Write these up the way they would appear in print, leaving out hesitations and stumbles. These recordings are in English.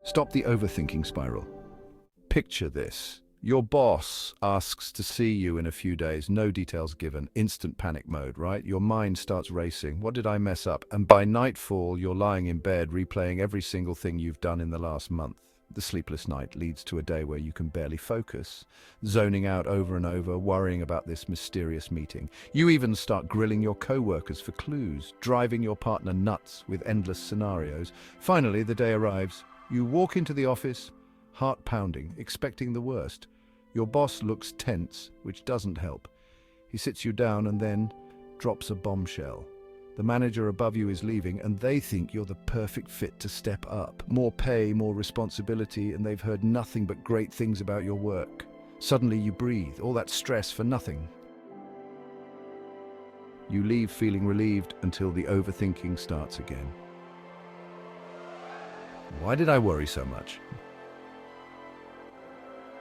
Stop the overthinking spiral. Picture this. Your boss asks to see you in a few days, no details given, instant panic mode, right? Your mind starts racing. What did I mess up? And by nightfall, you're lying in bed replaying every single thing you've done in the last month. The sleepless night leads to a day where you can barely focus, zoning out over and over, worrying about this mysterious meeting. You even start grilling your co-workers for clues, driving your partner nuts with endless scenarios. Finally, the day arrives. You walk into the office, heart pounding, expecting the worst. Your boss looks tense, which doesn't help. He sits you down and then drops a bombshell. The manager above you is leaving, and they think you're the perfect fit to step up. More pay, more responsibility, and they've heard nothing but great things about your work. Suddenly you breathe, all that stress for nothing. You leave feeling relieved until the overthinking starts again. Why did I worry so much?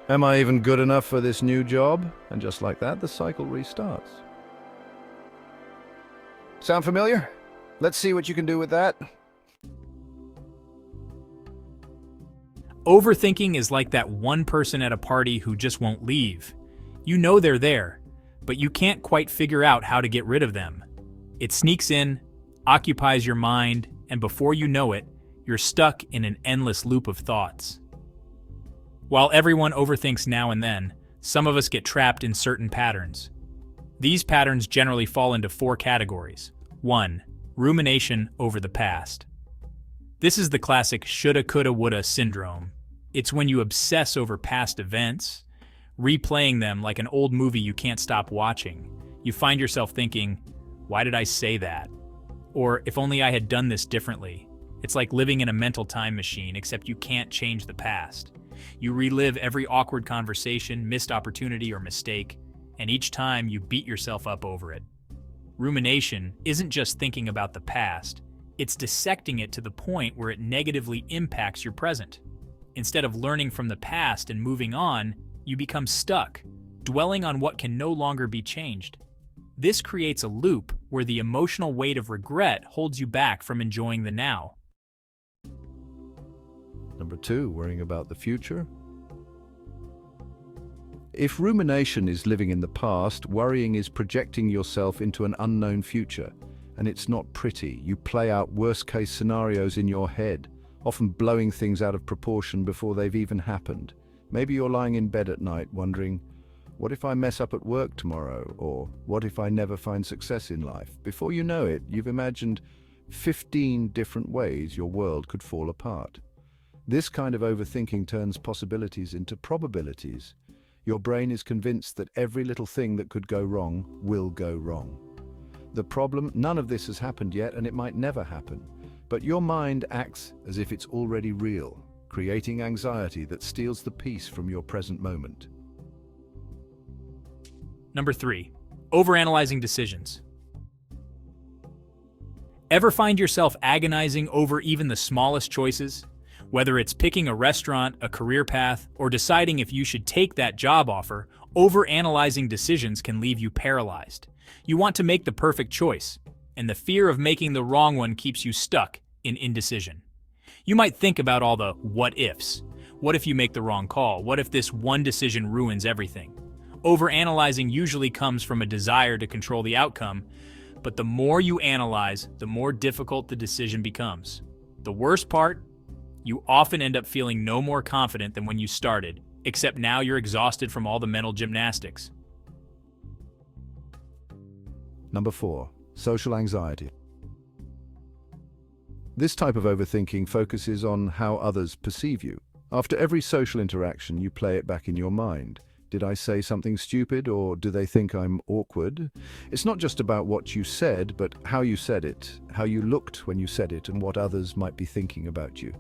Am I even good enough for this new job? And just like that, the cycle restarts. Sound familiar? Let's see what you can do with that. Overthinking is like that one person at a party who just won't leave. You know they're there, but you can't quite figure out how to get rid of them. It sneaks in, occupies your mind, and before you know it, you're stuck in an endless loop of thoughts. While everyone overthinks now and then, some of us get trapped in certain patterns. These patterns generally fall into 4 categories. 1. Rumination over the past. This is the classic shoulda, coulda, woulda syndrome. It's when you obsess over past events, replaying them like an old movie you can't stop watching. You find yourself thinking, why did I say that? Or if only I had done this differently. It's like living in a mental time machine, except you can't change the past. You relive every awkward conversation, missed opportunity, or mistake, and each time you beat yourself up over it. Rumination isn't just thinking about the past, it's dissecting it to the point where it negatively impacts your present. Instead of learning from the past and moving on, you become stuck, dwelling on what can no longer be changed. This creates a loop where the emotional weight of regret holds you back from enjoying the now. Number 2, worrying about the future. If rumination is living in the past, worrying is projecting yourself into an unknown future. And it's not pretty. You play out worst-case scenarios in your head, often blowing things out of proportion before they've even happened. Maybe you're lying in bed at night wondering, what if I mess up at work tomorrow? Or what if I never find success in life? Before you know it, you've imagined 15 different ways your world could fall apart. This kind of overthinking turns possibilities into probabilities. Your brain is convinced that every little thing that could go wrong will go wrong. The problem, none of this has happened yet, and it might never happen. But your mind acts as if it's already real, creating anxiety that steals the peace from your present moment. Number 3, overanalyzing decisions. Ever find yourself agonizing over even the smallest choices? Whether it's picking a restaurant, a career path, or deciding if you should take that job offer, overanalyzing decisions can leave you paralyzed. You want to make the perfect choice, and the fear of making the wrong one keeps you stuck in indecision. You might think about all the what-ifs. What if you make the wrong call? What if this one decision ruins everything? Overanalyzing usually comes from a desire to control the outcome, but the more you analyze, the more difficult the decision becomes. The worst part? You often end up feeling no more confident than when you started, except now you're exhausted from all the mental gymnastics. Number 4, social anxiety. This type of overthinking focuses on how others perceive you. After every social interaction, you play it back in your mind. Did I say something stupid, or do they think I'm awkward? It's not just about what you said, but how you said it, how you looked when you said it, and what others might be thinking about you.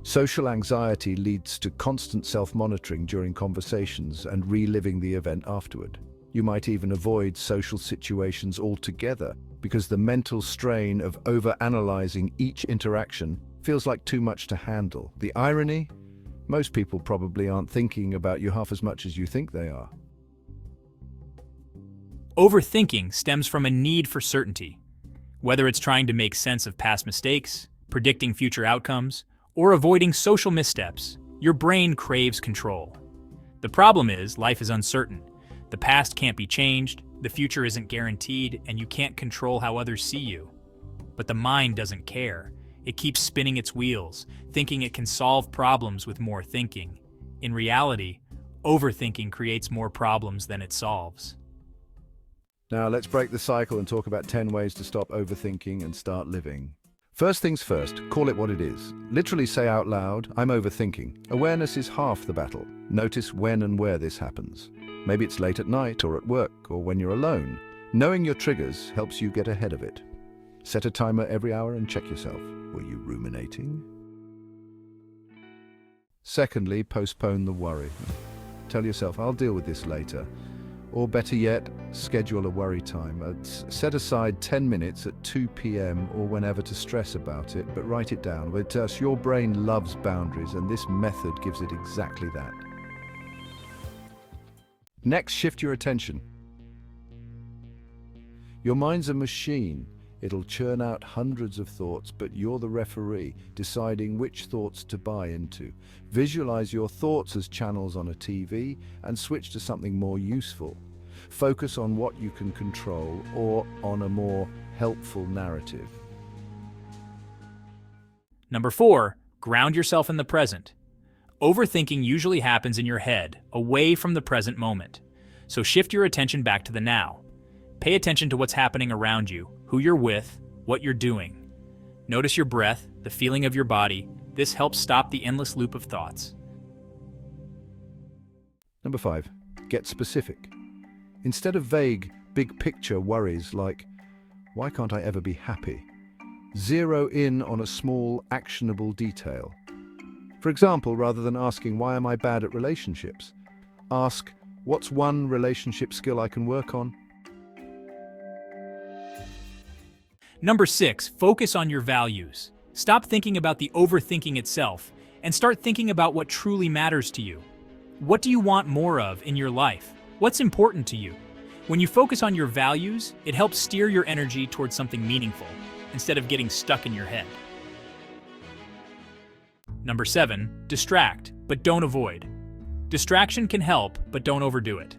Social anxiety leads to constant self-monitoring during conversations and reliving the event afterward. You might even avoid social situations altogether because the mental strain of overanalyzing each interaction feels like too much to handle. The irony? Most people probably aren't thinking about you half as much as you think they are. Overthinking stems from a need for certainty. Whether it's trying to make sense of past mistakes, predicting future outcomes, or avoiding social missteps. Your brain craves control. The problem is, life is uncertain. The past can't be changed, the future isn't guaranteed, and you can't control how others see you. But the mind doesn't care. It keeps spinning its wheels, thinking it can solve problems with more thinking. In reality, overthinking creates more problems than it solves. Now let's break the cycle and talk about 10 ways to stop overthinking and start living. First things first, call it what it is. Literally say out loud, I'm overthinking. Awareness is half the battle. Notice when and where this happens. Maybe it's late at night or at work or when you're alone. Knowing your triggers helps you get ahead of it. Set a timer every hour and check yourself. Were you ruminating? Secondly, postpone the worry. Tell yourself, I'll deal with this later. Or better yet, schedule a worry time. Set aside 10 minutes at 2 p.m. or whenever to stress about it, but write it down. But your brain loves boundaries, and this method gives it exactly that. Next, shift your attention. Your mind's a machine. It'll churn out hundreds of thoughts, but you're the referee, deciding which thoughts to buy into. Visualize your thoughts as channels on a TV and switch to something more useful. Focus on what you can control or on a more helpful narrative. Number 4, ground yourself in the present. Overthinking usually happens in your head, away from the present moment. So shift your attention back to the now. Pay attention to what's happening around you, who you're with, what you're doing. Notice your breath, the feeling of your body. This helps stop the endless loop of thoughts. Number 5, get specific. Instead of vague, big picture worries like, why can't I ever be happy? Zero in on a small, actionable detail. For example, rather than asking, why am I bad at relationships? Ask, what's one relationship skill I can work on? Number 6, focus on your values. Stop thinking about the overthinking itself and start thinking about what truly matters to you. What do you want more of in your life? What's important to you? When you focus on your values, it helps steer your energy towards something meaningful instead of getting stuck in your head. Number 7, distract, but don't avoid. Distraction can help, but don't overdo it.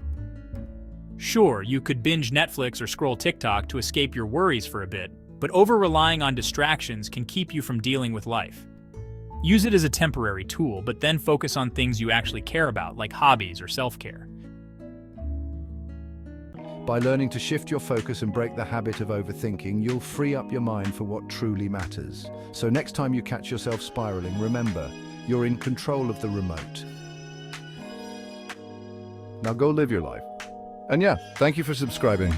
Sure, you could binge Netflix or scroll TikTok to escape your worries for a bit, but over-relying on distractions can keep you from dealing with life. Use it as a temporary tool, but then focus on things you actually care about, like hobbies or self-care. By learning to shift your focus and break the habit of overthinking, you'll free up your mind for what truly matters. So next time you catch yourself spiraling, remember, you're in control of the remote. Now go live your life. And yeah, thank you for subscribing.